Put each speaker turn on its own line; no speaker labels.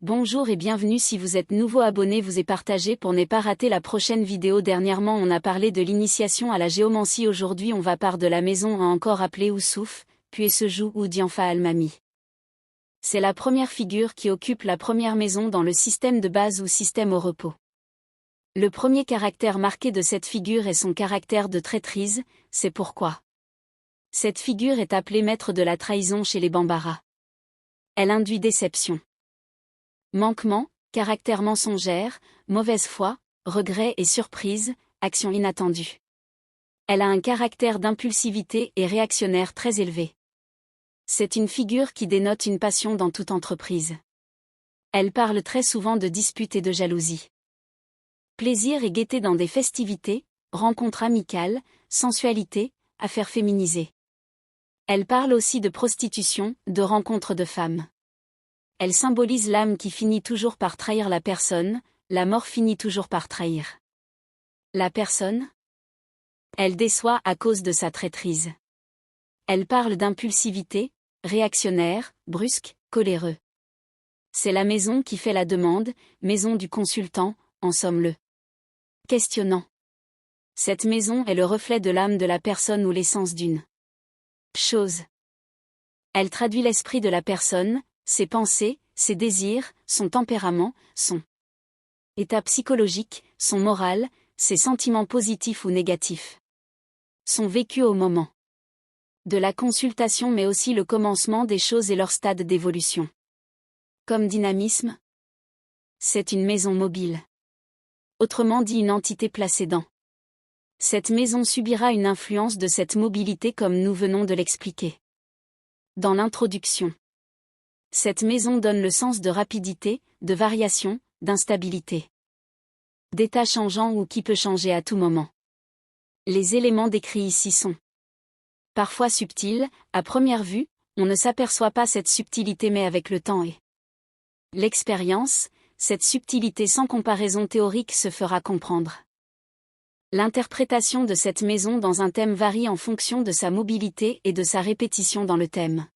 Bonjour et bienvenue. Si vous êtes nouveau, abonnez-vous et partagez pour ne pas rater la prochaine vidéo. Dernièrement on a parlé de l'initiation à la géomancie. Aujourd'hui on va parler de la maison encore appelée Oussouf, puis Sejou ou Dianfa al-Mami. C'est la première figure qui occupe la première maison dans le système de base ou système au repos. Le premier caractère marqué de cette figure est son caractère de traîtrise, c'est pourquoi cette figure est appelée maître de la trahison chez les Bambara. Elle induit déception, manquement, caractère mensongère, mauvaise foi, regret et surprise, action inattendue. Elle a un caractère d'impulsivité et réactionnaire très élevé. C'est une figure qui dénote une passion dans toute entreprise. Elle parle très souvent de disputes et de jalousie. Plaisir et gaieté dans des festivités, rencontres amicales, sensualité, affaires féminisées. Elle parle aussi de prostitution, de rencontres de femmes. Elle symbolise l'âme qui finit toujours par trahir la personne, la mort finit toujours par trahir la personne. Elle déçoit à cause de sa traîtrise. Elle parle d'impulsivité, réactionnaire, brusque, coléreux. C'est la maison qui fait la demande, maison du consultant, en somme le questionnant. Cette maison est le reflet de l'âme de la personne ou l'essence d'une chose. Elle traduit l'esprit de la personne, ses pensées, ses désirs, son tempérament, son état psychologique, son moral, ses sentiments positifs ou négatifs. Son vécu au moment de la consultation mais aussi le commencement des choses et leur stade d'évolution. Comme dynamisme, c'est une maison mobile. Autrement dit une entité placée dans cette maison subira une influence de cette mobilité comme nous venons de l'expliquer dans l'introduction. Cette maison donne le sens de rapidité, de variation, d'instabilité, d'état changeant ou qui peut changer à tout moment. Les éléments décrits ici sont parfois subtils, à première vue, on ne s'aperçoit pas cette subtilité mais avec le temps et l'expérience, cette subtilité sans comparaison théorique se fera comprendre. L'interprétation de cette maison dans un thème varie en fonction de sa mobilité et de sa répétition dans le thème.